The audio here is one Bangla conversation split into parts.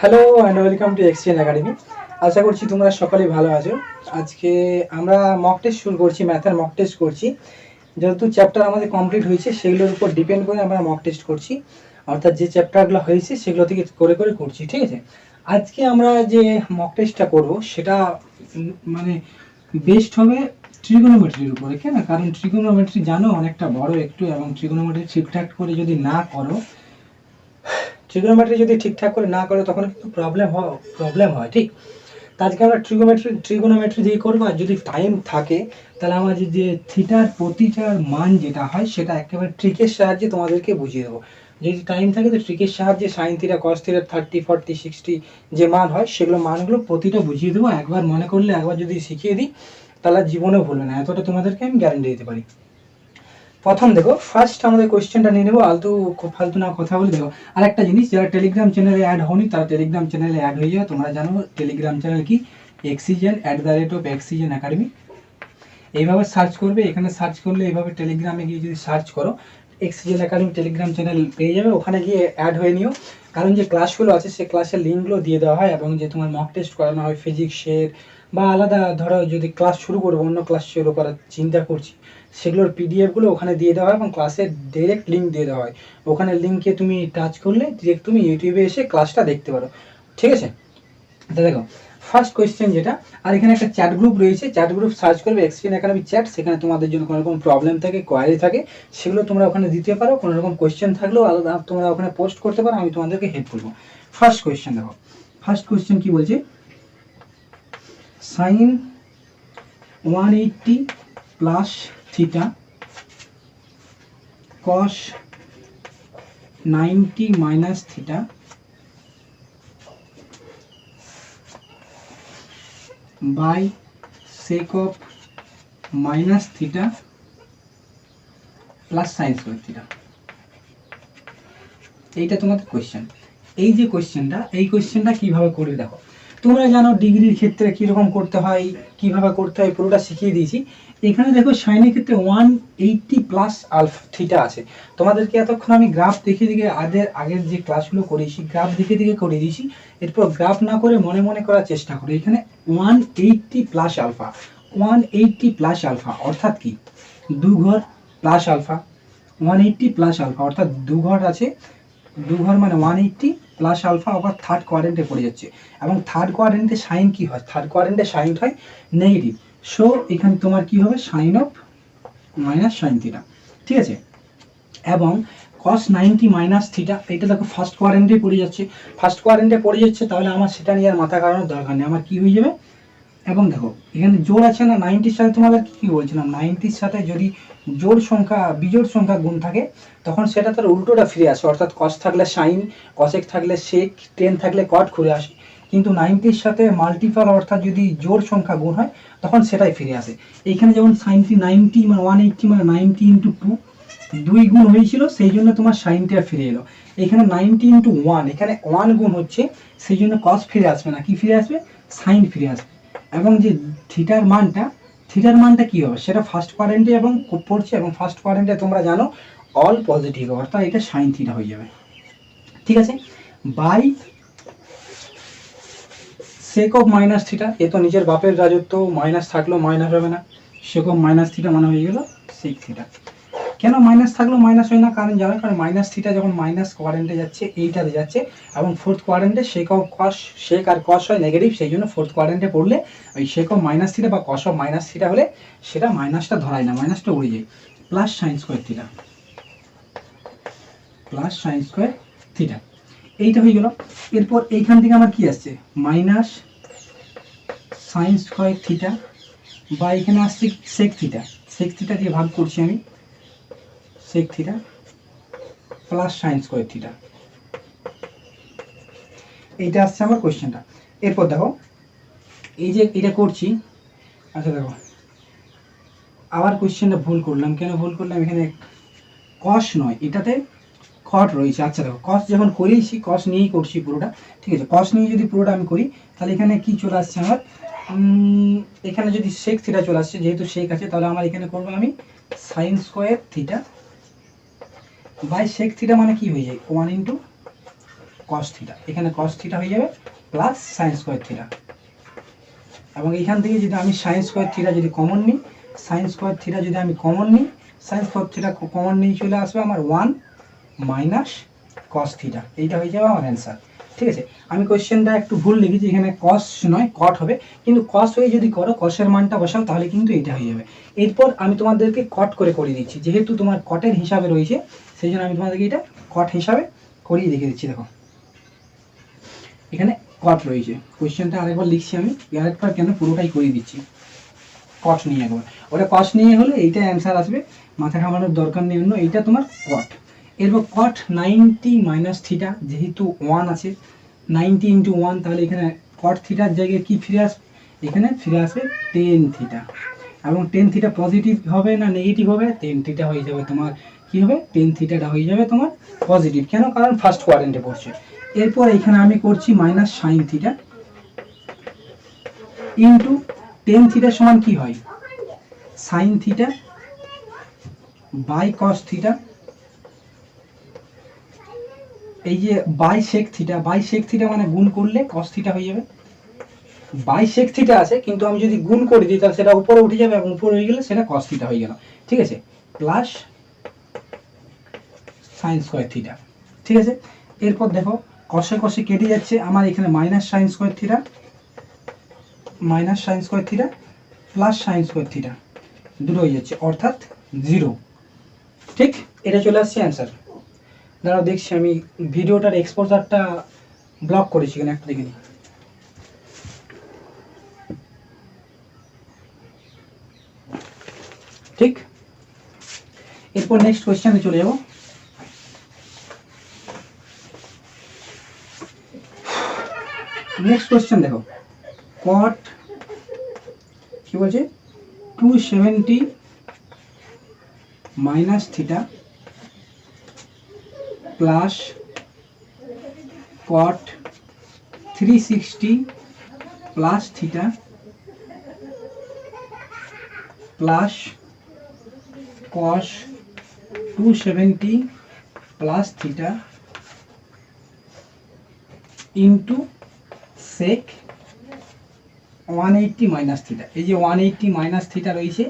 Hello and welcome to exchange academy. আশা করছি তোমরা সকলেই ভালো আছো। আজকে আমরা মক টেস্ট শুরু করছি, ম্যাথের মক টেস্ট করছি। যেহেতু চ্যাপ্টার আমাদের কমপ্লিট হয়েছে সেগুলোর উপর ডিপেন্ড করে আমরা মক টেস্ট করছি, অর্থাৎ যে চ্যাপ্টারগুলো হয়েছে সেগুলো থেকে করে করে করছি, ঠিক আছে। আজকে আমরা যে মক টেস্টটা করবো সেটা মানে বেস্ট হবে ট্রিগোনোমেট্রির উপরে, কেন? কারণ ট্রিগোনোমেট্রি জানো অনেকটা বড় একটু, এবং ট্রিগোনোমেট্রি ঠিকঠাক করে যদি না করো, ট্রিগোনোমেট্রি যদি ঠিকঠাক করে না করো তখন কিন্তু প্রবলেম হয়, ঠিক। তা আজকে আমরা ট্রিগোনোমেট্রি দিয়ে করবো। আর যদি টাইম থাকে তাহলে আমাদের যে থিটার প্রতিটার মান যেটা হয় সেটা একেবারে ট্রিকের সাহায্যে তোমাদেরকে বুঝিয়ে দেবো। যদি টাইম থাকে তো ট্রিকের সাহায্যে সাইন থিটা, কস থিটা, 30, 40, 60 যে মান হয় সেগুলো মানগুলো প্রতিটা বুঝিয়ে দেবো। একবার মনে করলে, একবার যদি শিখিয়ে দিই তাহলে জীবনেও ভুলবে না, এতটা তোমাদেরকে আমি গ্যারান্টি দিতে পারি। প্রথম দেখো, ফার্স্ট আমাদের কোয়েশ্চেনটা নিয়ে নেবো। ফালতু না কথা বলে দেখো। আর একটা জিনিস, যারা টেলিগ্রাম চ্যানেলে অ্যাড হওনি তারা টেলিগ্রাম চ্যানেলে অ্যাড হয়ে যাও। তোমরা জানো টেলিগ্রাম চ্যানেল কি, @excision এইভাবে সার্চ করবে। এখানে সার্চ করলে এইভাবে টেলিগ্রামে গিয়ে যদি সার্চ করো এক্সিজেন একাডেমি টেলিগ্রাম চ্যানেল পেয়ে যাবে। ওখানে গিয়ে অ্যাড হয়ে নিও, কারণ যে ক্লাসগুলো আছে সেই ক্লাসের লিঙ্কগুলো দিয়ে দেওয়া হয়, এবং যে তোমার মক টেস্ট করানো হয় ফিজিক্সের বা আলাদা, ধরো যদি ক্লাস শুরু করবো, অন্য ক্লাস শুরু করার চিন্তা করছি, সেগুলোর পিডিএফগুলো ওখানে দিয়ে দেওয়া হয় এবং ক্লাসের ডিরেক্ট লিঙ্ক দিয়ে দেওয়া হয়। ওখানে লিঙ্কে তুমি টাচ করলে ডিরেক্ট তুমি ইউটিউবে এসে ক্লাসটা দেখতে পারো, ঠিক আছে। তো দেখো ফার্স্ট কোয়েশ্চেন যেটা, আর এখানে একটা চ্যাট গ্রুপ রয়েছে, চ্যাট গ্রুপ সার্চ করবে এক্সচেঞ্জ একাডেমি চ্যাট। সেখানে তোমাদের জন্য কোনো রকম প্রবলেম থাকে, কোয়ারি থাকে, সেগুলো তোমরা ওখানে দিতে পারো। কোনো রকম কোয়েশ্চেন থাকলেও আলাদা তোমরা ওখানে পোস্ট করতে পারো, আমি তোমাদেরকে হেল্প করবো। ফার্স্ট কোয়েশ্চেন দেখো, ফার্স্ট কোয়েশ্চেন কি বলছে, sine 180 plus theta cos 90 minus theta by sec of minus theta plus sine square theta. এইটা তোমাদের কোয়েশ্চেন। এই যে কোয়েশ্চেনটা, এই কোয়েশ্চেনটা কিভাবে করবে দেখো। তোমরা জানো ডিগ্রির ক্ষেত্রে কীরকম করতে হয়, কিভাবে করতে হয় পুরোটা শিখিয়ে দিয়েছি। এখানে দেখো সাইনের ক্ষেত্রে 180 প্লাস আলফা থিটা আছে। তোমাদেরকে এতক্ষণ আমি গ্রাফ দেখে দেখে আগের যে ক্লাসগুলো করেছি গ্রাফ দেখে দেখে করে দিয়েছি। এরপর গ্রাফ না করে মনে মনে করার চেষ্টা করো। এখানে 180 প্লাস আলফা, 180 প্লাস আলফা অর্থাৎ কি, দু ঘর প্লাস আলফা, 180 প্লাস আলফা অর্থাৎ দু ঘর আছে, দু ঘর মানে 180 প্লাস আলফা, আবার থার্ড কোয়াড্রেন্টে পড়ে যাচ্ছে। এবং থার্ড কোয়াড্রেন্টে সাইন কি হয়, থার্ড কোয়াড্রেন্টে সাইন হয় নেগেটিভ। সো এখানে তোমার কি হবে, sine of minus sine theta, ঠিক আছে। এবং কস 90 মাইনাস থিটা, এটা দেখো ফার্স্ট কোয়াড্রেন্টে পড়ে যাচ্ছে, ফার্স্ট কোয়াড্রেন্টে পড়ে যাচ্ছে, তাহলে আমার সেটা নিয়ে আর মাথা ঘামানোর দরকার নেই, আমার কি হয়ে যাবে। এবং দেখো এখানে জোড় আছে না, 90-র সাথে তোমাদের কি বলছিলাম, 90-র সাথে যদি জোড় সংখ্যা বিজোড় সংখ্যা গুণ থাকে তখন সেটা তার উল্টোটা ফিরে আসে, অর্থাৎ কস থাকলে সাইন, কসেক থাকলে সেক, টেন থাকলে কট ঘুরে আসে। কিন্তু 90-র সাথে মাল্টিপল অর্থাৎ যদি জোড় সংখ্যা গুণ হয় তখন সেটাই ফিরে আসে। এইখানে যেমন সাইনটি 90 মানে 180 মানে 90 ইন্টু 2, দুই গুণ হয়েছিল সেই জন্য তোমার সাইনটা ফিরে এলো। এখানে 90 ইন্টু 1, এখানে 1 গুণ হচ্ছে সেই জন্য কস ফিরে আসবে না, কি ফিরে আসবে, সাইন ফিরে আসবে। এবং যে থিটার মানটা কি হবে, সেটা ফার্স্ট কোয়াড্রেন্টে এবং পড়ছে, এবং ফার্স্ট কোয়াড্রেন্টে তোমরা জানো অল পজিটিভ, অর্থাৎ এটা সাইন থিটা হয়ে যাবে, ঠিক আছে। By sec of minus theta, এ তো নিজের বাপের রাজত্ব, মাইনাস থাকলেও মাইনাস হবে না, সেক অফ মাইনাস থিটা মানে হয়ে গেল সেক থিটা। কেন মাইনাস থাকলেও মাইনাস হয় না, কারণ জানো, কারণ মাইনাস থিটা যখন মাইনাস কোয়াড্রেন্টে যাচ্ছে এইটাতে যাচ্ছে, এবং ফোর্থ কোয়াড্রেন্টে সেক অফ কস, সেক আর কস হয় নেগেটিভ, সেই জন্য ফোর্থ কোয়াড্রেন্টে পড়লে ওই সেক অফ মাইনাস থিটা বা কস অফ মাইনাস থিটা হলে সেটা মাইনাসটা ধরায় না, মাইনাসটা উড়ে যায়, plus sine square theta, plus sine square theta, এইটা হয়ে গেল। এরপর এইখান থেকে আমার কি আসছে, মাইনাস সাইন স্কোয়ার থিটা, বা এখানে আসছে সেক থিটা, সেক থিটা দিয়ে ভাগ করছি আমি, sec theta plus sine square theta, এইটা আসছে আমার কোয়েশ্চেনটা। এরপর দেখো এই যে এটা করছি, আচ্ছা দেখো আবার কোয়েশ্চেনটা ভুল করলাম, কেন ভুল করলাম, এখানে কস নয় এটাতে কট রয়েছে। আচ্ছা দেখো কস যখন করিয়েছি, কস নিয়েই করছি পুরোটা, ঠিক আছে, কস নিয়ে যদি পুরোটা আমি করি তাহলে এখানে কি চলে আসছে আমার, এখানে যদি সেক থিটা চলে আসছে, যেহেতু সেক আছে তাহলে আমার এখানে করবো আমি sine square theta by sec theta, মানে কি হয়ে যায় 1 ইন্টু কস থিটা, এখানে কস থিটা হয়ে যাবে প্লাস সাইন স্কোয়ার থিটা, এবং এইখান থেকে যদি আমি সাইন স্কোয়ার থিটা যদি কমন নিই, সাইন স্কোয়ার থিটা যদি আমি কমন নিই, সাইন স্কোয়ার থিটা কমন নিয়ে চলে আসবে আমার 1 মাইনাস কস থিটা, এইটা হয়ে যাবে আমার অ্যান্সার। ঠিক আছে, আমি কোয়েশ্চেনটা একটু ভুল লিখেছি, এখানে কস নয় কট হবে, কিন্তু কস হয়ে যদি করো কসের মানটা বসাও তাহলে কিন্তু এইটা হয়ে যাবে। এরপর আমি তোমাদেরকে কট করে দিচ্ছি, যেহেতু তোমার কটের হিসাবে রয়েছে সেই জন্য আমি তোমাদেরকে এটা কট হিসাবে করিয়ে দেখে দিচ্ছি। দেখো এখানে কট রয়েছে, কোয়েশ্চেনটা আরেকবার লিখছি আমি, আরেকবার কেন পুরোটাই করিয়ে দিচ্ছি কট নিয়ে, একবার ওটা কস নিয়ে হলে এইটা অ্যান্সার আসবে, মাথা ঘামানোর দরকার নেই অন্য, এইটা তোমার কট। এরপর কট 90 মাইনাস থিটা, যেহেতু 1 আছে 90 ইন্টু 1, তাহলে এখানে কট থিটার জায়গায় কি ফিরে আসবে, এখানে ফিরে আসবে টেন থিটা, এবং টেন থিটা পজিটিভ হবে না নেগেটিভ হবে, টেন থিটা হয়ে যাবে তোমার কি হবে, টেন থিটাটা হয়ে যাবে তোমার পজিটিভ, কেন, কারণ ফার্স্ট কোয়াড্রেন্টে পড়ছে। এরপর এখানে আমি করছি minus sine theta into tan থিটার সমান কি হয়, sine theta by cos theta, এই যে বাই সেক থিটা মানে গুণ করলে কস থিটা হয়ে যাবে, বাই সেক থিটা আছে কিন্তু আমি যদি গুণ করে দিই তাহলে সেটা উপরে উঠে যাবে, এবং উপরে হয়ে গেলে সেটা কস থিটা হয়ে গেল। ঠিক আছে, প্লাস সাইন স্কোয়ার থিটা। ঠিক আছে, এরপর দেখো কষে কষে কেটে যাচ্ছে, আমার এখানে minus sine square theta plus sine square theta দুটো হয়ে যাচ্ছে, অর্থাৎ 0। ঠিক, এটা চলে আসছে অ্যান্সার। দাঁড়াও দেখছি আমি ভিডিওটার এক্সপোজারটা ব্লক করেছি কিনা একটা দেখে নিই। ঠিক, এরপর নেক্সট কোয়েশ্চেনে চলে যাব। নেক্সট কোয়েশ্চেন দেখো, কট কি বলছে 270 minus theta plus cot 360 plus theta plus cos 270 plus theta into sec 180 minus theta. এই যে 180 মাইনাস থিটা রয়েছে,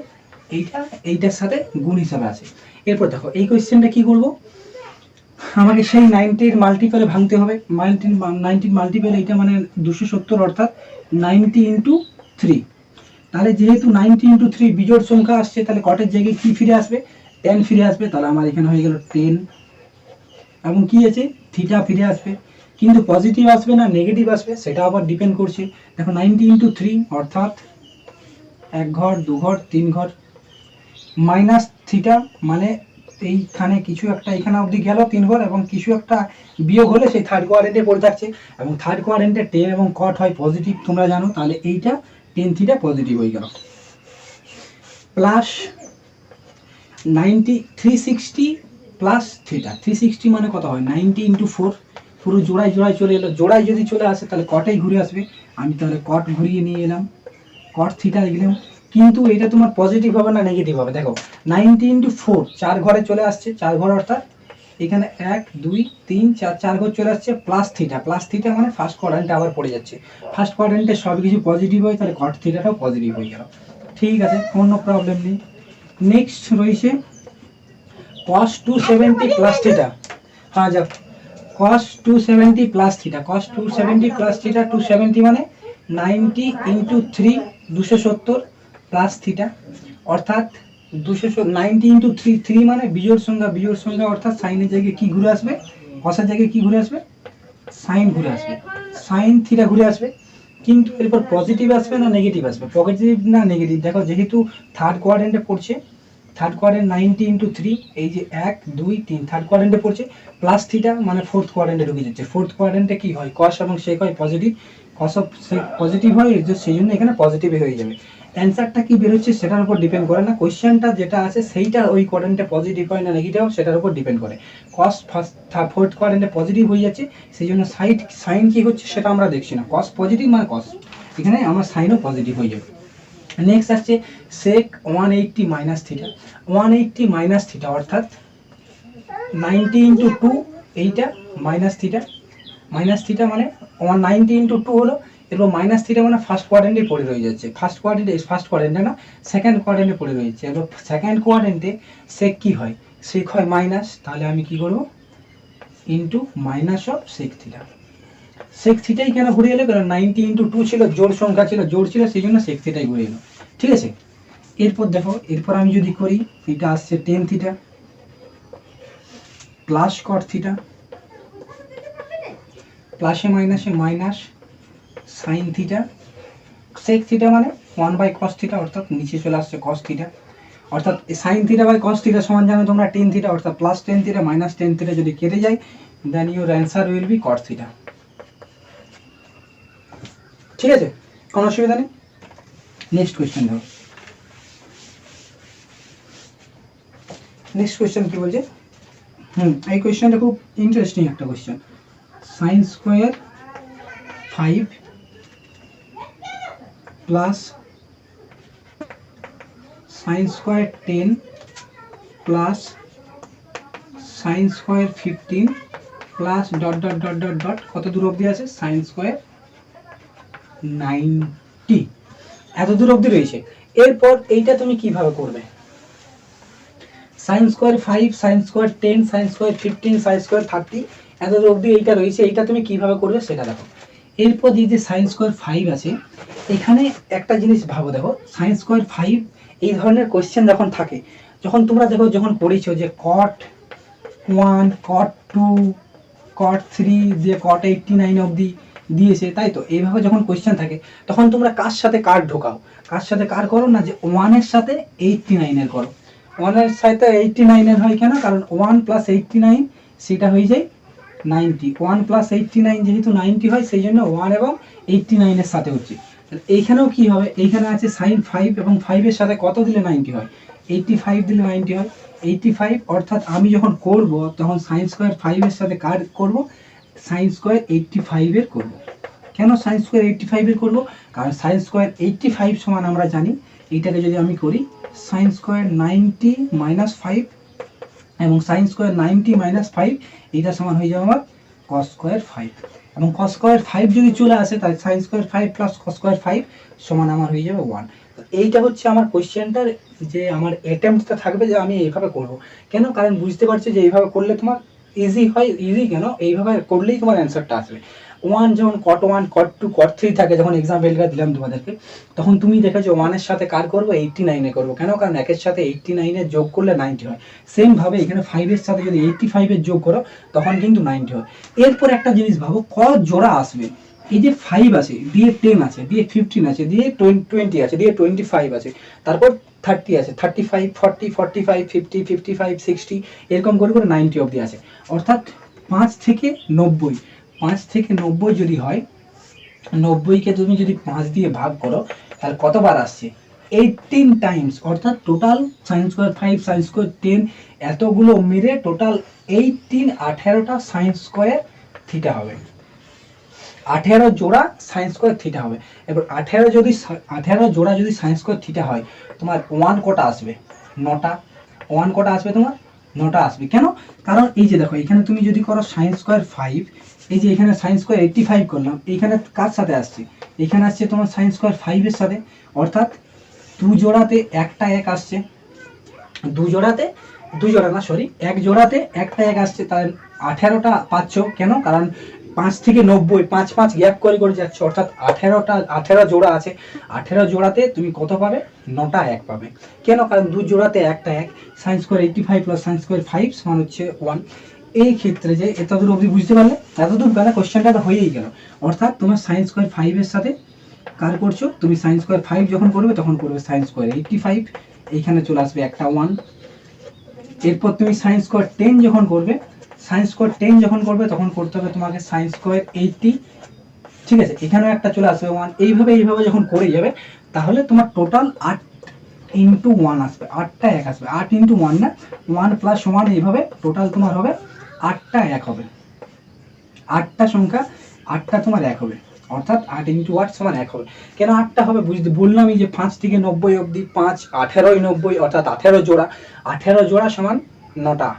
এইটার সাথে গুণ হিসাবে আছে। এরপর দেখো এই কোয়েশ্চেনটা কি করব, আমাকে সেই 90-র মাল্টিপলে ভাঙতে হবে, 90 মাল্টিপল এইটা মানে 270, অর্থাৎ 90 ইন্টু 3, তাহলে যেহেতু 90 ইন্টু 3 বিজোড় সংখ্যা আসছে, তাহলে কটের জায়গায় কি ফিরে আসবে, 10 ফিরে আসবে, তাহলে আমার এখানে হয়ে গেল 10, এবং কি আছে থিটা ফিরে আসবে, কিন্তু পজিটিভ আসবে না নেগেটিভ আসবে সেটা আবার ডিপেন্ড করছে। দেখো 90 ইন্টু 3 অর্থাৎ 1 ঘর 2 ঘর 3 ঘর, মাইনাস থিটা মানে এইখানে কিছু একটা এখানে অবধি গেল 3 ঘর, এবং কিছু একটা বিয়োগ হলে সেই থার্ড কোয়াড্রেন্টে পড়ে থাকছে, এবং থার্ড কোয়াড্রেন্টে 10 এবং কট হয় পজিটিভ তোমরা জানো, তাহলে এইটা 10 থিটা পজিটিভ হয়ে গেল, প্লাস 360 প্লাস থিটা, 360 মানে কত হয় 90 ইন্টু 4, পুরো জোড়ায় চলে এলো, জোড়ায় যদি চলে আসে তাহলে কটেই ঘুরে আসবে, আমি তাহলে কট ঘুরিয়ে নিয়ে এলাম, কট থিটা লিখলাম, কিন্তু এটা তোমার পজিটিভ হবে না নেগেটিভ হবে। দেখো 90 ইন্টু 4 4 ঘরে চলে আসছে, 4 ঘর অর্থাৎ এখানে 1 2 3 4 4 ঘর চলে আসছে, প্লাস থিটা মানে ফার্স্ট কোয়াড্রেন্টে আবার পড়ে যাচ্ছে, ফার্স্ট কোয়াড্রেন্টে সব কিছু পজিটিভ হয়, তাহলে কট থিটাটাও পজিটিভ হয়ে গেল। ঠিক আছে, কোনো প্রবলেম নেই। নেক্সট রয়েছে cos 270 প্লাস থিটা, হ্যাঁ যাক cos 270 plus theta, cos 270 plus theta, 270 মানে 90 ইন্টু 3 270 প্লাস থিটা, অর্থাৎ 90 ইন্টু 3 মানে বিজোড় সংখ্যা, অর্থাৎ সাইনের জায়গায় কি ঘুরে আসবে, কসের জায়গায় কি ঘুরে আসবে, সাইন ঘুরে আসবে, সাইন থিটা ঘুরে আসবে, কিন্তু এরপর পজিটিভ আসবে না নেগেটিভ আসবে, পজিটিভ না নেগেটিভ। দেখো যেহেতু থার্ড কোয়াড্রেন্টে পড়ছে, থার্ড কোয়াড্রেন্ট 90 ইন্টু 3, এই যে 1 2 3 থার্ড কোয়াড্রেন্টে পড়ছে, প্লাস থিটা মানে ফোর্থ কোয়াড্রেন্টে ঢুকে যাচ্ছে, ফোর্থ কোয়াড্রেন্টে কি হয় কস এবং সেক হয় positive, cos of sec positive হয়, সেই জন্য এখানে পজিটিভই হয়ে যাবে। অ্যান্সারটা কি বেরোচ্ছে সেটার উপর ডিপেন্ড করে না, কোয়েশ্চেনটা যেটা আছে সেইটা ওই কোয়াড্রেন্টে পজিটিভ হয় না নেগেটিভ হয় সেটার উপর ডিপেন্ড করে। কস ফোর্থ কোয়াড্রেন্টে পজিটিভ হয়ে যাচ্ছে, সেই জন্য সাইন কি হচ্ছে সেটা আমরা দেখছি না, কস পজিটিভ মানে কস, এখানে আমার সাইনও পজিটিভ হয়ে যাবে। নেক্সট আসছে সেক 180 মাইনাস থিটা, 180 মাইনাস থিটা অর্থাৎ 90 ইন্টু 2 এইটা মাইনাস থিটা, মাইনাস থিটা মানে 190 ইন্টু 2 হলো, এরপর মাইনাস থিটা মানে ফার্স্ট কোয়াড্রেন্টে পড়ে রয়ে যাচ্ছে, ফার্স্ট কোয়াড্রেন্টে না সেকেন্ড কোয়াড্রেন্টে পড়ে রয়েছে। এবার সেকেন্ড কোয়াড্রেন্টে সেক কি হয়, সেক হয় মাইনাস, তাহলে আমি কি করব into minus of sec theta. Sec থিটাই কেন ঘুরে এলো, কারণ 90 ইন্টু 2 ছিল, জোড় সংখ্যা ছিল, জোড় ছিল, সেই জন্য সেক থিটাই ঘুরে এলো। ঠিক আছে, এরপর দেখো, এরপর আমি যদি করি, এটা আসছে tan theta plus cot theta, প্লাসে মাইনাসে minus sine theta, sec theta মানে 1/cos থিটা, অর্থাৎ নিচে চলে আসছে cos থিটা, অর্থাৎ sine theta by cos theta সমান জানো তোমরা টেন থিটা, অর্থাৎ plus tan theta minus tan theta যদি কেটে যায়, then your answer will be cos theta. ঠিক আছে, কোনো অসুবিধা নেই। নেক্সট কোয়েশ্চেন দেখো, নেক্সট কোয়েশ্চেন কি বলছে, এই কোয়েশ্চেনটা খুব ইন্টারেস্টিং একটা question. Sine square 5 plus sine square 10 plus sine square 15 plus dot dot dot dot dot কত দূর অবধি আছে, সাইন স্কোয়ার 90, এত দূর অবধি রয়েছে। এরপর এইটা তুমি কিভাবে করবে, sine square 5, sine square 10, sine square 15, sine square 30, এত দূর অবধি এইটা রয়েছে, এইটা তুমি কিভাবে করবে সেটা দেখো। এরপর যে সাইন স্কোয়ার 5 আছে, এখানে একটা জিনিস ভাবো, দেখো সাইন স্কোয়ার 5 এই ধরনের কোয়েশ্চেন যখন থাকে, যখন তোমরা দেখো যখন পড়েছো যে cot 1, cot 2, cot 3 দিয়ে cot 89 অবধি দিয়েছে, তাই তো এইভাবে যখন কোয়েশ্চেন থাকে, তখন তোমরা কার সাথে কার ঢোকাও, কার সাথে কার করো না, যে 1 এর সাথে 89 এর করো। 1 এর সাথে 89 এর হয় কেন, কারণ 1 প্লাস 89 সেটা হয়ে যায় 90, 1 প্লাস 89 যেহেতু 90 হয়, সেই জন্য 1 এবং 89 এর সাথে হচ্ছে। এইখানেও কি হবে, এইখানে আছে সাইন 5 এবং 5 এর সাথে কত দিলে 90 হয়, 85 দিলে 90 হয়, 85, অর্থাৎ আমি যখন করব তখন সাইন স্কোয়ার 5 এর সাথে কার করব, সাইন স্কোয়ার 85 এর করব। কেন সাইন স্কোয়ার 85 এর করব, কারণ সাইন স্কোয়ার 85 সমান আমরা জানি, এইটাকে যদি আমি করি সাইন স্কোয়ার 90 মাইনাস 5 এবং সাইন স্কোয়ার 90 মাইনাস 5, এইটা সমান হয়ে যাবে আমার কস স্কোয়ার 5, এবং কস স্কোয়ার 5 যদি চলে আসে, তাই sine square 5 plus cos square 5 সমান আমার হয়ে যাবে 1। তো এইটা হচ্ছে আমার কোয়েশ্চেনটার যে আমার অ্যাটেম্পটটা থাকবে, যে আমি এইভাবে করব। কেন, কারণ বুঝতে পারছি যে এইভাবে করলে তোমার ইজি হয়, ইজি কেন, এইভাবে করলেই তোমার অ্যান্সারটা আসবে। 1 যখন cot 1, cot 2, cot 3 থাকে, যখন এক্সাম্পলটা দিলাম তোমাদেরকে, তখন তুমি দেখেছো 1 এর সাথে কার করবো, 89 এ করবো। কেন, কারণ 1 এর সাথে 89 এর যোগ করলে 90 হয়। সেম ভাবে এখানে 5 এর সাথে যদি 85 এর যোগ করো, তখন কিন্তু 90 হয়। এরপর একটা জিনিস ভাবো, কত জোড়া আসবে, এই যে 5 আছে, দিয়ে 10 আছে, দিয়ে 15 আছে, দিয়ে 20 আছে, দিয়ে 25 আছে, তারপর 30 আছে, 35, 40, 45, 50, 55, 60, এরকম করে করে 90 অবধি আছে। অর্থাৎ 5 থেকে 90, 5 থেকে 90 যদি হয়, 90কে তুমি যদি 5 দিয়ে ভাগ করো, তাহলে কতবার আসছে, 18 টাইমস। অর্থাৎ total sine square 5, sine square 10, এতগুলো মেরে টোটাল 18টা সাইন স্কোয়ার থিটা হবে, 18 জোড়া সাইন স্কোয়ার থিটা হবে। এবার 18 জোড়া যদি সাইন স্কোয়ার থিটা হয়, তোমার 1 কটা আসবে, 9টা। 1 কটা আসবে তোমার, 9টা আসবে। কেন, কারণ এই যে দেখো, এখানে তুমি যদি করো সাইন স্কোয়ার 5, এই যে এখানে সাইন স্কোয়ার 85 করলাম, এইখানে কার সাথে আসছে, এখানে আসছে তোমার সাইন স্কোয়ার 5 এর সাথে, অর্থাৎ 2 জোড়াতে একটা 1 আসছে, 2 জোড়াতে 2 জোড়া না, সরি, 1 জোড়াতে একটা 1 আসছে, তাহলে 18টা পাচ্ছ। কেন, কারণ 5 থেকে 90, 5 5 গ্যাপ করে করে যাচ্ছে, অর্থাৎ 18 জোড়া আছে, 18 জোড়াতে তুমি কত পাবে, 9টা 1 পাবে। কেন, কারণ 2 জোড়াতে একটা 1, sine square 85 plus sine square 5 সমান হচ্ছে 1। এই ক্ষেত্রে যে এতদূর অবধি বুঝতে পারলে, এতদূর গেলে কোশ্চেনটা হয়েই গেল। অর্থাৎ তোমার সাইন স্কোয়ার 5 এর সাথে কার করছো, তুমি সাইন স্কোয়ার 5 যখন করবে, তখন করবে সাইন স্কোয়ার 85, এইখানে চলে আসবে একটা 1। এরপর তুমি সাইন স্কোয়ার 10 যখন করবে, সাইন স্কোয়ার 10 যখন করবে, তখন করতে হবে তোমাকে সাইন স্কোয়ার 80, ঠিক আছে, এখানেও একটা চলে আসবে 1। এইভাবে যখন করে যাবে, তাহলে তোমার টোটাল 8 ইন্টু 1 আসবে, 8টা 1 আসবে, 8 ইন্টু 1 না, 1 প্লাস 1, এইভাবে টোটাল তোমার হবে 8টা 1 হবে, 8টা সংখ্যা, 8টা তোমার 1 হবে, অর্থাৎ 8 ইন্টু 8 সমান 1 হবে। কেন 8টা হবে, বুঝতে বললামই যে 5 থেকে 90 অবধি, 5 18 90, অর্থাৎ 18 জোড়া, 18 জোড়া সমান 9টা,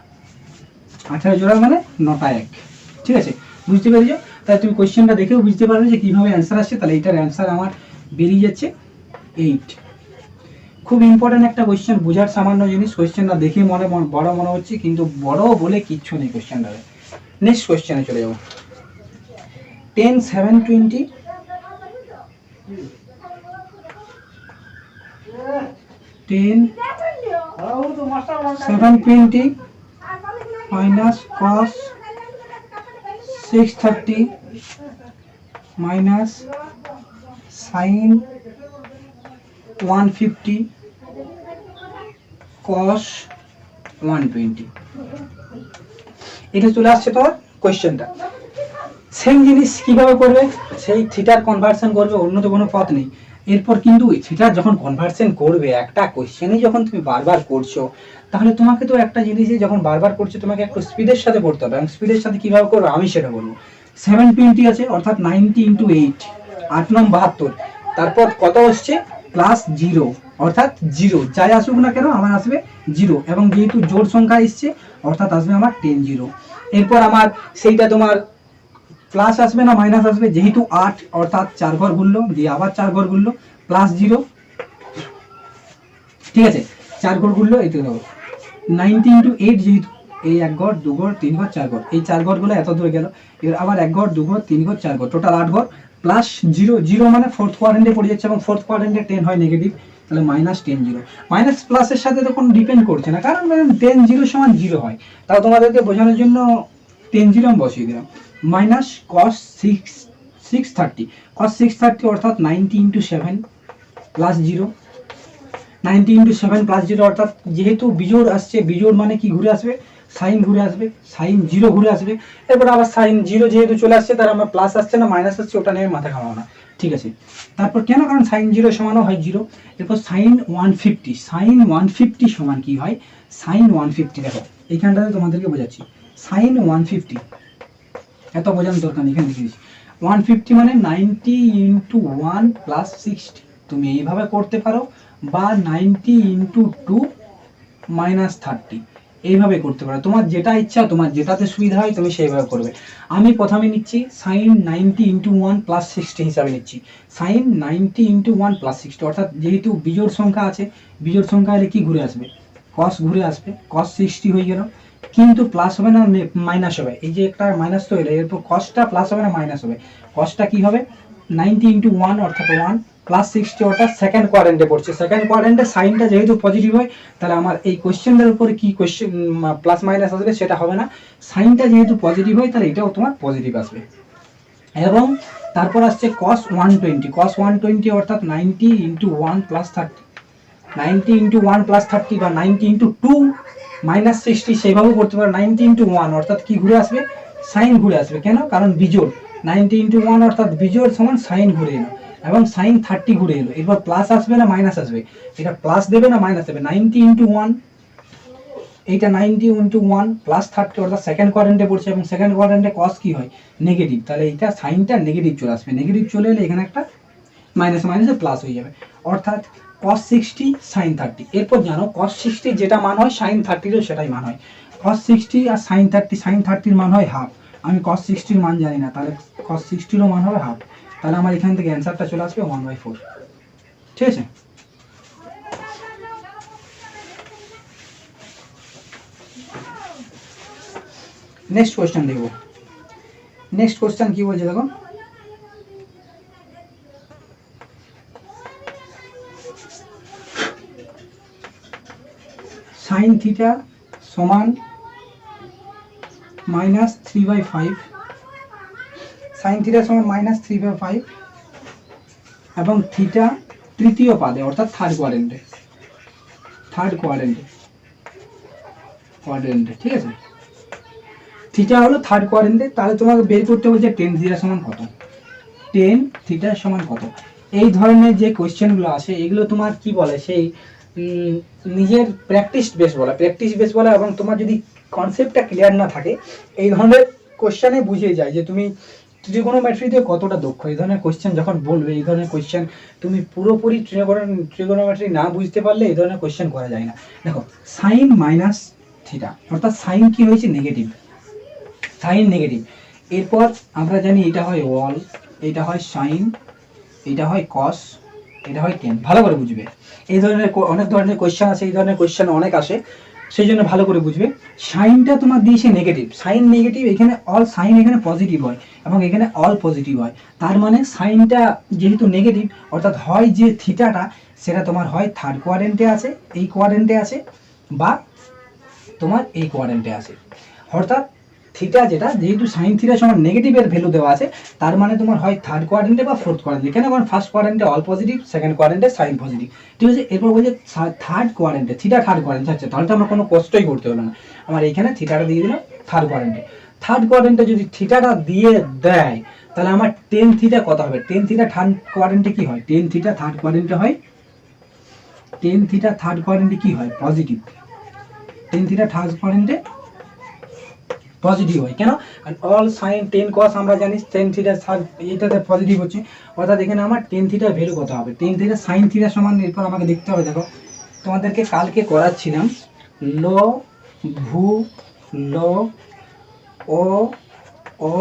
18 জোড়া মানে 9টা 1, ঠিক আছে, বুঝতে পেরেছো। তাহলে তুমি কোয়েশ্চেনটা দেখেও বুঝতে পারবে যে কীভাবে অ্যান্সার আসছে। তাহলে এটার অ্যান্সার আমার বেরিয়ে যাচ্ছে 8। খুব ইম্পর্ট্যান্ট একটা কোয়েশ্চেন, বোঝার সামান্য জিনিস। কোয়েশ্চেনটা দেখে বড় মনে হচ্ছে, কিন্তু বড় বলে কিচ্ছু নেই কোয়েশ্চেনটারে। নেক্সট কোয়েশ্চেনে চলে যাবো। 10 7 20 10 7 20 minus cos 630 minus sin 150 cos 120। এটা চলে আসছে তোমার কোয়েশ্চেনটা। সেম জিনিস কিভাবে করবে, সেই থিটার কনভার্সন করবে, অন্য তো কোনো পথ নেই। এরপর কিন্তু থিটার যখন কনভার্সন করবে, একটা কোয়েশ্চেনই যখন তুমি বারবার করছো, তাহলে তোমাকে তো একটা জিনিসই যখন বারবার করছো তোমাকে একটু স্পিডের সাথে করতে হবে। এবং স্পিডের সাথে কীভাবে করবে আমি সেটা বলবো। 720 আছে, অর্থাৎ 90 × 8, 8 9 72। তারপর কত আসছে +0, অর্থাৎ 0 যাই আসুক না কেন আমার আসবে 0। এবং যেহেতু জোড় সংখ্যা এসছে অর্থাৎ আসবে আমার 10 0। এরপর আমার সেইটা তোমার প্লাস আসবে না মাইনাস আসবে, যেহেতু 8 অর্থাৎ 4 ঘর ঘুরলো, দিয়ে আবার 4 ঘর ঘুরলো, +0। ঠিক আছে, 4 ঘর ঘুরলো, এই তো 90 × 8, যেহেতু এই 1 ঘর 2 ঘর 3 ঘর 4 ঘর, এই 4 ঘরগুলো এত দূরে গেল। এবার আবার 1 ঘর 2 ঘর 3 ঘর 4 ঘর, টোটাল 8 ঘর, +0। 0 মানে ফোর্থ কোয়াড্রেন্টে পড়ে যাচ্ছে, এবং ফোর্থ কোয়াড্রেন্টে 10 হয় নেগেটিভ, তাহলে -10 0। মাইনাস প্লাসের সাথে তখন ডিপেন্ড করছে না, কারণ 10 0 = 0 হয়। তাও তোমাদেরকে বোঝানোর জন্য 10 0 আমি বসিয়ে দিলাম। মাইনাস cos 630, cos 630 অর্থাৎ 90 × 7 +0, 90 × 7 +0, অর্থাৎ যেহেতু বিজোড় আসছে, বিজোড় মানে কি ঘুরে আসবে, সাইন ঘুরে আসবে, সাইন 0 ঘুরে আসবে। এরপর আবার সাইন 0 যেহেতু চলে আসছে, তার আমার প্লাস আসছে না মাইনাস আসছে, ওটা নিয়ে মাথা ঘামাও না। ঠিক আছে, তারপর কেন, কারণ সাইন 0 সমানও হয় 0। এরপর সাইন 150, সাইন 150 সমান কি হয়, সাইন 150 দেখো এইখানটাতে তোমাদেরকে বোঝাচ্ছি। সাইন 150 এত বোঝানোর দরকার নেই, এখানে লিখে দিচ্ছি। 150 মানে 90 × 1 + 60, তুমি এইভাবে করতে পারো, বা 90 × 2 - 30, এইভাবে করতে পারো। তোমার যেটা ইচ্ছা, তোমার যেটাতে সুবিধা হয় তুমি সেইভাবে করবে। আমি প্রথমে নিচ্ছি সাইন 90 × 1 + 60 হিসাবে নিচ্ছি। সাইন 90 × 1 + 60, অর্থাৎ যেহেতু বিজোড় সংখ্যা আছে, বিজোড় সংখ্যা এলে কি ঘুরে আসবে, cos ঘুরে আসবে, cos 60 হয়ে গেল। কিন্তু প্লাস হবে না মাইনাস হবে, এই যে একটা মাইনাস তো এলো, এরপর কসটা প্লাস হবে না মাইনাস হবে। কসটা কি হবে, 90 × 1 অর্থাৎ 1 + 60 অর্থাৎ সেকেন্ড কোয়াড্রেন্টে পড়ছে। সেকেন্ড কোয়াড্রেন্টে সাইনটা যেহেতু পজিটিভ হয়, তাহলে আমার এই কোশ্চেনটার উপরে কি কোশ্চেন প্লাস মাইনাস আসবে সেটা হবে না। সাইনটা যেহেতু পজিটিভ হয়, তাহলে এটাও তোমার পজিটিভ আসবে। এবং তারপর আসছে cos 120, cos 120 অর্থাৎ 90 × 1 + 30, 90 × 1 + 30 বা 90 × 2 - 60, সেইভাবেও করতে পারো। 90 × 1 অর্থাৎ কি ঘুরে আসবে, সাইন ঘুরে আসবে। কেন, কারণ বিজোড়, 90 × 1 অর্থাৎ বিজোড় সমান সাইন ঘুরে এলো, এবং সাইন 30 ঘুরে এলো। এবার প্লাস আসবে না মাইনাস আসবে, এটা প্লাস দেবে না মাইনাস দেবে। 90 × 1, এইটা 90 × 1 + 30 অর্থাৎ সেকেন্ড কোয়াড্রেন্টে পড়ছে, এবং সেকেন্ড কোয়াড্রেন্টে কস কি হয়, নেগেটিভ, তাহলে এইটা সাইনটা নেগেটিভ চলে আসবে। নেগেটিভ চলে এলে এখানে একটা মাইনাস মাইনাসে প্লাস হয়ে যাবে, অর্থাৎ cos 60 sin 30। এরপর জানো cos 60 যেটা মান হয় sin 30 সেটাই মান হয়। cos 60 আর sin 30, sin 30 মান হয় হাফ। আমি cos 60 মান জানি না, তাহলে cos 60 মান হবে হাফ। তাহলে আমার এখান থেকে অ্যান্সারটা চলে আসবে 1/4। ঠিক আছে, নেক্সট কোশ্চেন দেখব। নেক্সট কোশ্চেন কি বলছে দেখো, sin থিটা সমান -3/5, sin থিটা সমান -3/5, এবং থিটা তৃতীয় পাদে অর্থাৎ থার্ড কোয়াড্রেন্টে, ঠিক আছে। থিটা হলো থার্ড কোয়াড্রেন্টে, তাহলে তোমাকে বের করতে বলছে tan থিটা সমান কত, tan থিটা সমান কত। এই ধরনের যে কোশ্চেনগুলো আসে এগুলো তোমার কি বলে, সেই নিজের প্র্যাকটিস বেস বলে, এবং তোমার যদি কনসেপ্টটা ক্লিয়ার না থাকে, এই ধরনের কোশ্চেনে বুঝে যায় যে তুমি ট্রিগোনোমেট্রিতে কতটা দক্ষ। এই ধরনের কোশ্চেন যখন বলবে, এই ধরনের কোশ্চেন তুমি পুরোপুরি ট্রিগোনোমেট্রি না বুঝতে পারলে এই ধরনের কোশ্চেন করা যায় না। দেখো সাইন - থিটা অর্থাৎ সাইন কি হয়েছে, নেগেটিভ, সাইন নেগেটিভ। এরপর আমরা জানি এটা হয় ওয়াল, এটা হয় সাইন, এটা হয় কস, এটা হয় টেন। ভালো করে বুঝবে, এই ধরনের অনেক ধরনের কোয়েশ্চেন আছে, এই ধরনের কোয়েশ্চেন অনেক আসে, সেই জন্য ভালো করে বুঝবে। সাইনটা তোমার দিয়েছে নেগেটিভ, সাইন নেগেটিভ, এখানে অল সাইন এখানে পজিটিভ হয় এবং এখানে অল পজিটিভ হয়। তার মানে সাইনটা যেহেতু নেগেটিভ, অর্থাৎ হয় যে থিটাটা সেটা তোমার হয় থার্ড কোয়াড্রেন্টে আছে, এই কোয়াড্রেন্টে আছে, বা তোমার এই কোয়াড্রেন্টে আছে। অর্থাৎ থিটা যেটা, যেহেতু সাইন থিটা সমান নেগেটিভের ভ্যালু দেওয়া আছে, তার মানে তোমার হয় থার্ড কোয়াড্রেন্টে বা ফোর্থ কোয়াড্রেন্টে। কেন? কারণ ফার্স্ট কোয়াড্রেন্টে অল পজিটিভ, সেকেন্ড কোয়াড্রেন্টে সাইন পজিটিভ। ঠিক আছে, এরপর বলছে থার্ড কোয়াড্রেন্টে থিটা থার্ড কোয়াড্রেন্টে। আচ্ছা, তাহলে তো আমার কোনো কষ্টই করতে হলো না, আমার এইখানে থিটাটা দিয়ে দিলাম থার্ড কোয়াড্রেন্টে। থার্ড কোয়াড্রেন্টে যদি থিটাটা দিয়ে দেয়, তাহলে আমার টেন থিটা কত হবে? টেন থিটা থার্ড কোয়াড্রেন্টে কি হয়? টেন থিটা থার্ড কোয়াড্রেন্টে হয়, টেন থিটা থার্ড কোয়াড্রেন্টে কি হয়? পজিটিভ। টেন থিটা থার্ড কোয়াড্রেন্টে পজিটিভ হয়। কেন? কারণ অল সাইন টেন কস আমরা জানি টেন থিটা এইটাতে পজিটিভ হচ্ছে, অর্থাৎ এখানে আমার টেন থিটার ভ্যালু কত হবে? টেন থিটা সাইন থিটা সমান, এরপর আমাকে দেখতে হবে, দেখো তোমাদেরকে কালকে করাচ্ছিলাম ল ভু ল ও ও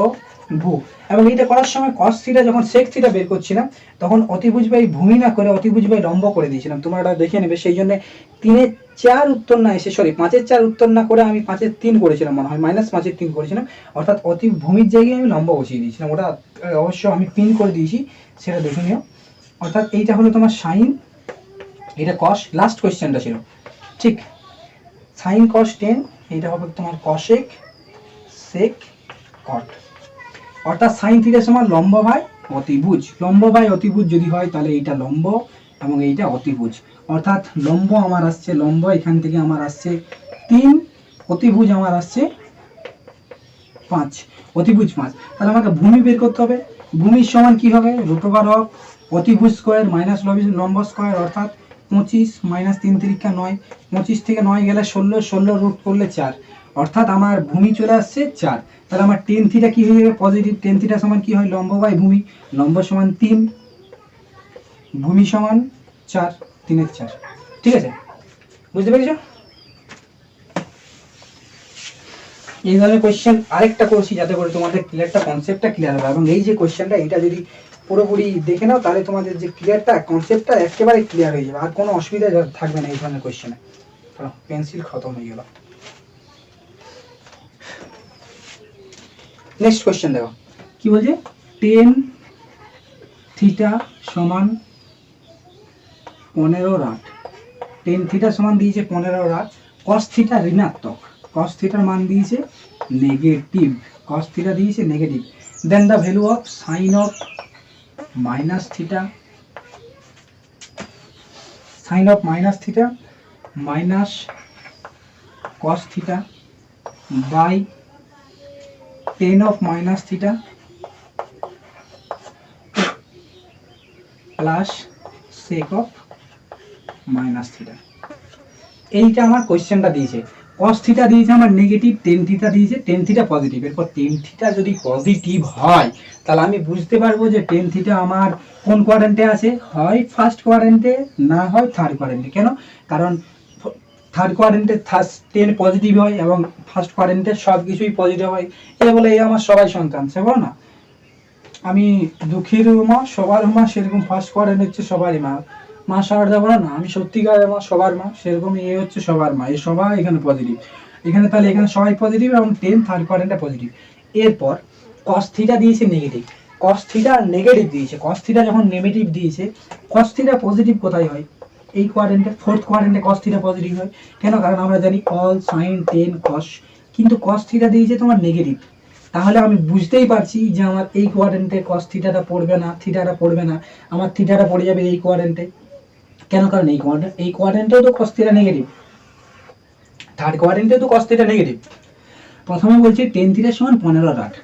ভু, এবং এইটা করার সময় কস থিটা যখন সেক থিটা বের করছিলাম তখন অতিভুজ বাই ভূমি না করে অতিভুজ বাই লম্ব করে দিয়েছিলাম, তোমরা এটা দেখে নেবে। সেই জন্য 3-4 উত্তর না এসে, সরি 5-4 উত্তর না করে আমি 5-3 করেছিলাম মনে হয়, -5-3 করেছিলাম, অর্থাৎ অতি ভূমির জায়গায় আমি লম্ব বসিয়ে দিয়েছিলাম। ওটা অবশ্য আমি পিন করে দিয়েছি, সেটা দেখে নিও। অর্থাৎ এইটা হলো তোমার সাইন, এটা কস, লাস্ট কোয়েশ্চেনটা ছিল ঠিক, সাইন কস টেন, এইটা হবে তোমার কসেক সেক কট। অর্থাৎ সাইন থিটা সমান লম্ব বাই অতিভুজ, লম্ব বাই অতিভুজ যদি হয় তাহলে এইটা লম্ব এবং এইটা অতিভুজ। অর্থাৎ লম্ব আমার আসছে, লম্ব এখান থেকে আমার আসছে 3, অতিভুজ আমার আসছে 5, অতিভুজ 5। তাহলে আমাকে ভূমি বের করতে হবে। ভূমির সমান কি হবে? √অফ অতিভুজ স্কোয়ার মাইনাস লম্ব স্কোয়ার, অর্থাৎ 25 -3 × 9, 25 থেকে 9 গেলে 16, 16 রুট করলে 4, অর্থাৎ আমার ভূমি চলে আসছে 4। তাহলে আমার টেন থিটা কি হয়ে যাবে? পজিটিভ। টেন থিটা সমান কি হয়? লম্ব বাই ভূমি, লম্ব সমান 3, ভূমি সমান 4, 3-4। ঠিক আছে, বুঝতে পেরেছো? এই ধরনের কোয়েশ্চেন আরেকটা করছি যাতে করে তোমাদের ক্লিয়ারটা, কনসেপ্টটা ক্লিয়ার হবে, এবং এই যে কোয়েশ্চেনটা এটা যদি পুরোপুরি দেখে নাও তাহলে তোমাদের যে ক্লিয়ারটা, কনসেপ্টটা একেবারে ক্লিয়ার হয়ে যাবে, আর কোনো অসুবিধা থাকবে না এই ধরনের কোয়েশ্চেনে। পেন্সিল খতম হয়ে গেল। নেক্সট কোয়েশ্চেন দেখো কি বলছে, টেন থিটা সমান 15 রাট, টেন থিটা সমান দিয়েছে 15 রাট, কস থিটা ঋণাত্মক, কস থিটার মান দিয়েছে নেগেটিভ, কস থিটা দিয়েছে negative, then the value of sine of minus theta, sine of minus theta minus cos theta by tan of minus theta plus sec of minus theta. এইটা আমার কোয়েশ্চেনটা দিয়েছে, কস থিটা দিয়েছে আমার নেগেটিভ, টেন থিটা দিয়েছে, টেন থিটা পজিটিভ। এরপর টেন থিটা যদি পজিটিভ হয় তাহলে আমি বুঝতে পারবো যে টেন থিটা আমার কোন কোয়াড্রেন্টে আছে, হয় ফার্স্ট কোয়াড্রেন্টে না হয় থার্ড কোয়াড্রেন্টে। কেন? কারণ থার্ড কোয়াড্রেন্টে টেন পজিটিভ হয় এবং ফার্স্ট কোয়াড্রেন্টে সব কিছুই পজিটিভ হয়। এ বলে এই আমার সবাই সন্তান, সে বলো না আমি দুঃখীর মা সবার মা, সেরকম ফার্স্ট কোয়াড্রেন্ট হচ্ছে সবারই মা, মা সবার দেবো না, আমি সত্যিকারের মা সবার মা, সেরকম এ হচ্ছে সবার মা, এই সবাই এখানে পজিটিভ। এখানে তাহলে এখানে সবাই পজিটিভ এবং টেন থার্ড কোয়াড্রেন্টে পজিটিভ। এরপর কস থিটা দিয়েছে নেগেটিভ, কস থিটা নেগেটিভ দিয়েছে, কস থিটা যখন নেগেটিভ দিয়েছে, কস থিটা পজিটিভ কোথায় হয়? এই কোয়াড্রেন্টে, ফোর্থ কোয়াড্রেন্টে কস থিটা পজিটিভ হয়। কেন? কারণ আমরা জানি অল সাইন টেন কস, কিন্তু কস থিটা দিয়েছে তোমার নেগেটিভ, তাহলে আমি বুঝতেই পারছি যে আমার এই কোয়াড্রেন্টে কস থিটাটা পড়বে না, থিটাটা পড়বে না, আমার থিটাটা পড়ে যাবে এই কোয়াড্রেন্টে। কেন? কারণ এই কোয়াড্রেন্টেও তো কস থিটা নেগেটিভ, থার্ড কোয়াড্রেন্টেও তো কস থিটা নেগেটিভ। প্রথমে বলছি টেন থিটা সমান 15 রাট,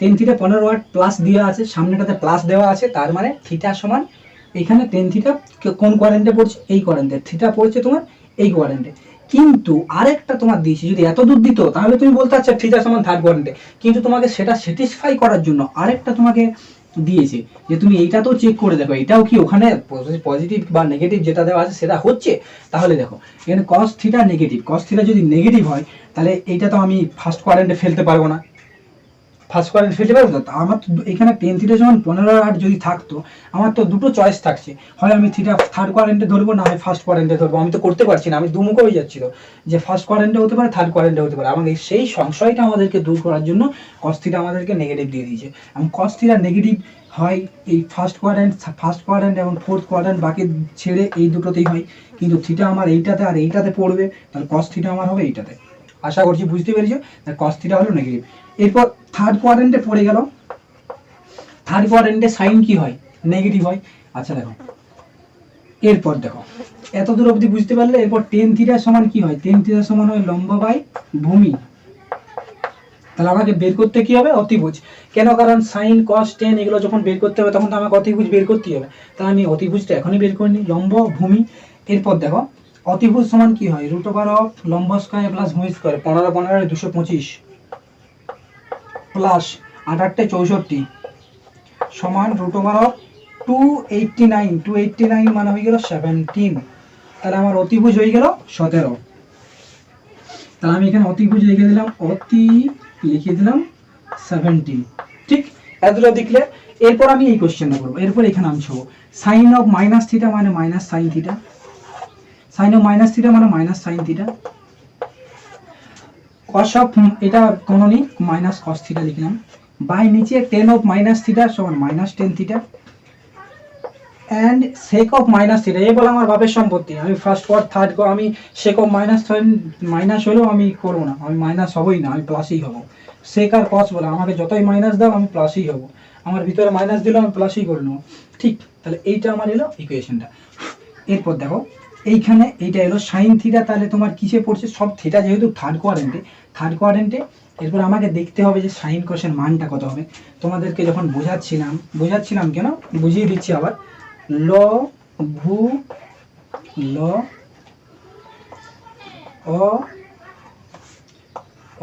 টেন থিটা 15 ওয়াট প্লাস দেওয়া আছে, সামনেটাতে প্লাস দেওয়া আছে, তার মানে থিটা সমান এখানে টেন থিটা কোন কোয়াড্রেন্টে পড়ছে? এই কোয়াড্রেন্টে। থিটা পড়ছে তোমার এই কোয়াড্রেন্টে। কিন্তু আরেকটা তোমার দিয়েছি, যদি এত দূর দিত তাহলে তুমি বলতে আচ্ছা থিটা সমান থার্ড কোয়াড্রেন্টে, কিন্তু তোমাকে সেটা স্যাটিসফাই করার জন্য আরেকটা তোমাকে দিয়েছে যে তুমি এইটা তো চেক করে দেখো এটাও কি ওখানে পজিটিভ বা নেগেটিভ যেটা দেওয়া আছে সেটা হচ্ছে। তাহলে দেখো এখানে কস থিটা নেগেটিভ, কস থিটা যদি নেগেটিভ হয় তাহলে এইটা তো আমি ফার্স্ট কোয়াড্রেন্টে ফেলতে পারবো না, ফার্স্ট কোয়াড্রেন্ট ফেলতে পারবো তো? আমার তো এখানে টেন থিটা সমান 15/8 যদি থাকতো, আমার তো দুটো চয়েস থাকছে, হয় আমি থিটা থার্ড কোয়াড্রেন্টে ধরবো, না হয় ফার্স্ট কোয়াড্রেন্টে ধরবো। আমি তো করতে পারছি না, আমি দুমুখো হয়ে যাচ্ছিল, যে ফার্স্ট কোয়াড্রেন্টে হতে পারে, থার্ড কোয়াড্রেন্টে হতে পারে। আমাদের সেই সংশয়টা আমাদেরকে দূর করার জন্য কস থিটা আমাদেরকে নেগেটিভ দিয়ে দিয়েছে। এবং কস থিটা নেগেটিভ হয় এই ফার্স্ট কোয়াড্রেন্ট এবং ফোর্থ কোয়াড্রেন্ট বাকি ছেড়ে এই দুটোতেই হয়, কিন্তু থিটা আমার এইটাতে আর এইটাতে পড়বে, তাহলে কস থিটা আমার হবে এইটাতে। আশা করছি বুঝতে পেরেছো, কস থিটা হলো নেগেটিভ। এরপর থার্ড কোয়াড্রেন্টে পড়ে গেল, থার্ড কোয়াড্রেন্টে সাইন কি হয়? নেগেটিভ হয়। আচ্ছা দেখো, এরপর দেখো এত দূর অবধি বুঝতে পারলে, এরপর টেন থিটা সমান কি হয়? টেন থিটা সমান হয় লম্ব বাই ভূমি। তাহলে আমাকে বের করতে কি হবে? অতিভুজ। কেন? কারণ সাইন কস টেন এগুলো যখন বের করতে হবে তখন তো আমাকে অতিভুজ বের করতেই হবে। তাহলে আমি অতিভুজটা এখনই বের করে নিই, লম্ব ভূমি। এরপর দেখো অতিভুজ সমান কি হয়? √অফ লম্ব স্কয়ার প্লাস ভূমি স্কয়ার, 15 15 225 প্লাস 8 8 64 সমান √অফ 289 মানে হয়ে গেল 17। তাহলে আমার অতিভুজ হয়ে গেল 17। তাহলে আমি এখানে অতিভুজ লিখে দিলাম, লিখে দিলাম 17। ঠিক, এতটা দেখলে এরপর আমি এই কোশ্চেনটা করবো। এরপর এখানে আমি ছবো সাইন অফ মাইনাস থিটা মানে minus sine theta, sine of minus theta মানে minus sine theta, cos of এটা কোনো নেই, মাইনাস কস থিটা লিখলাম, বাই নিচে টেন অফ মাইনাস থিটা সমান minus tan theta, and sec of minus theta. এই বলে আমার বাপের সম্পত্তি, আমি ফার্স্ট কোয়াড থার্ড আমি সেক অফ মাইনাস হলেও আমি করবো না, আমি মাইনাস হবই না, আমি প্লাসই হবো। সেক আর কস বলে আমাকে যতই মাইনাস দাও আমি প্লাসই হবো, আমার ভিতরে মাইনাস দিলেও আমি প্লাসই করে নেবো। ঠিক, তাহলে এইটা আমার এলো ইকুয়েশনটা। এরপর দেখো এইখানে এইটা এলো সাইন থিটা, তাহলে তোমার কিসে পড়ছে? সব থিটা যেহেতু থার্ড কোয়াড্রেন্টে। এরপর আমাকে দেখতে হবে যে সাইন কোসের মানটা কত হবে। তোমাদেরকে যখন বোঝাচ্ছিলাম কেন বুঝিয়ে দিচ্ছি আবার, ল ভূ ল অ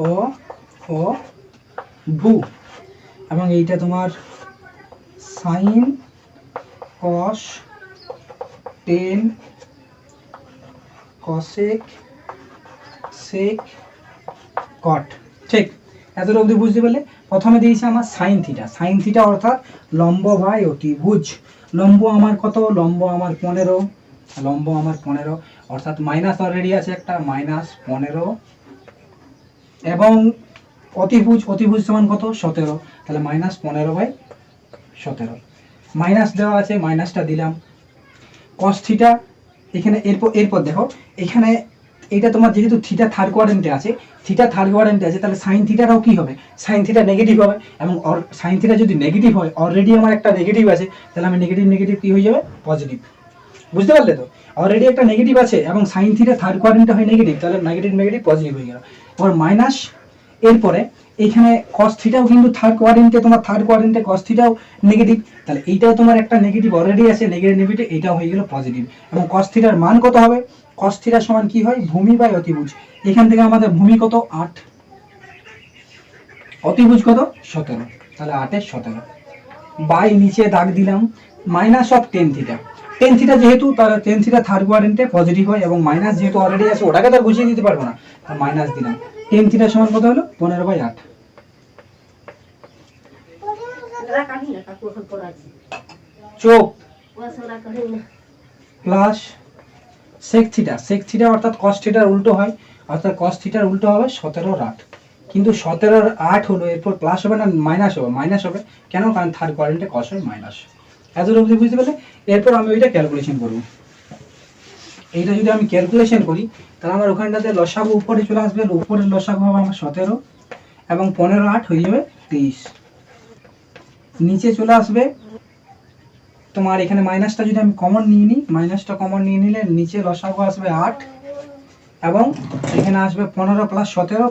অ ও ভূ, এবং এইটা তোমার সাইন কস টেন কসেক সেক কট। ঠিক, এতটা অবধি বুঝতে পারলে। প্রথমে দিয়েছে আমার সাইন থিটা অর্থাৎ লম্ব বাই অতিভুজ। লম্ব আমার কত? লম্ব আমার 15, অর্থাৎ মাইনাস অলরেডি আছে একটা, -15, এবং অতিভুজ সমান কত? 17, তাহলে -15/17 মাইনাস দেওয়া আছে, মাইনাসটা দিলাম। কস থিটা এখানে, এরপর দেখো এখানে এটা তোমার যেহেতু থিটা থার্ড কোয়াড্রেন্টে আছে, তাহলে সাইন থিটাটাও কি হবে? সাইন থিটা নেগেটিভ হবে, এবং সাইন থিটা যদি নেগেটিভ হয়, অলরেডি আমার একটা নেগেটিভ আছে, তাহলে আমি নেগেটিভ কি হয়ে যাবে? পজিটিভ। বুঝতে পারলে তো? অলরেডি একটা নেগেটিভ আছে এবং সাইন থিটা থার্ড কোয়াড্রেন্টে হয় নেগেটিভ, তাহলে নেগেটিভ পজিটিভ হয়ে গেল। এবার মাইনাস, এরপরে এখানে কস থিটাও কিন্তু থার্ড কোয়াড্রেন্টে কস থিটাও নেগেটিভ, তাহলে এইটাও তোমার একটা নেগেটিভ অলরেডি আছে, নেগেটিভ এটাও হয়ে গেল পজিটিভ। এবং কস থিটার মান কত হবে? কস থিটা সমান কি হয়? ভূমি বাই অতিভুজ। এখান থেকে আমাদের ভূমি কত? 8, অতিভুজ কত? 17, তাহলে 8/17 বাই নিচে দাগ দিলাম মাইনাস অফ টেন থিটা যেহেতু, তাহলে টেন থিটা থার্ড কোয়াড্রেন্টে পজিটিভ হয়, এবং মাইনাস যেহেতু অলরেডি আছে ওটাকে তো বুঝিয়ে দিতে পারবো না, মাইনাস দিলাম। টেন থিটা সমান কত হলো? 15/8। চোখ প্লাস সেক থিটা অর্থাৎ কস থিটার উল্টো হয়, অর্থাৎ কস থিটার উল্টো হবে 17/8। কিন্তু 17/8 হলো, এরপর প্লাস হবে না মাইনাস হবে। কেন? কারণ থার্ড কোয়াড্রেন্টে কস হয় মাইনাস। এত অবধি বুঝতে পারলে? এরপর আমি ওইটা ক্যালকুলেশন করব। এইটা যদি আমি ক্যালকুলেশন করি, তাহলে আমার ওখানটাতে লসাগু উপরে চলে আসবে, উপরের লসাগু হবে আমার 17, এবং 15/8 হয়ে যাবে 23। নিচে চলে আসবে তোমার, এখানে মাইনাসটা যদি আমি কমন নিয়ে নিই, নিলে নিচে লসাগু আসবে 8, এবং এখানে আসবে 15 + 17,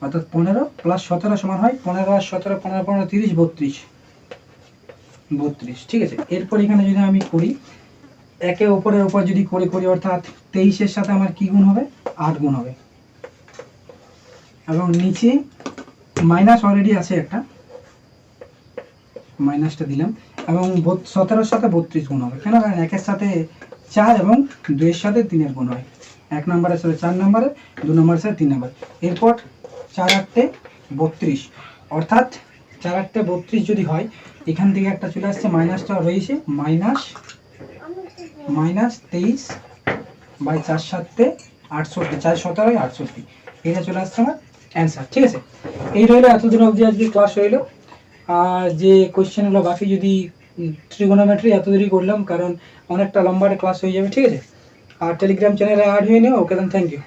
অর্থাৎ 15 + 17 সমান হয় 15 আর 17, 15 15 30, 32। ঠিক আছে, এরপর এখানে যদি আমি করি, একে উপরের উপর যদি করি, অর্থাৎ 23-এর সাথে আমার কি গুণ হবে? 8 গুণ হবে, এবং নিচে মাইনাস অলরেডি আছে একটা, মাইনাসটা দিলাম, এবং 17-এর সাথে 32 গুণ হবে। কেন? কারণ 1-এর সাথে 4 এবং 2-এর সাথে 3-এর গুণ হয়। 1 নম্বরের সাথে 4 নম্বরের, 2 নম্বরের সাথে 3 নম্বর। এরপর 4 8 32, অর্থাৎ 4 8 32 যদি হয়, এখান থেকে একটা চলে আসছে মাইনাসটা রয়েছে, মাইনাস 23 বাই 4 7 68, 4 17 68, এটা চলে আসছে আমার অ্যান্সার। ঠিক আছে, এই রইলো এতদিন অবধি আজকে ক্লাস রইলো। আর যে কোয়েশ্চেনগুলো বাকি, যদি ট্রিগোনোমেট্রি এত দেরি করলাম কারণ অনেকটা লম্বা ক্লাস হয়ে যাবে। ঠিক আছে, আর টেলিগ্রাম চ্যানেলে অ্যাড হয়ে নিও। ওকে দেন, থ্যাংক ইউ।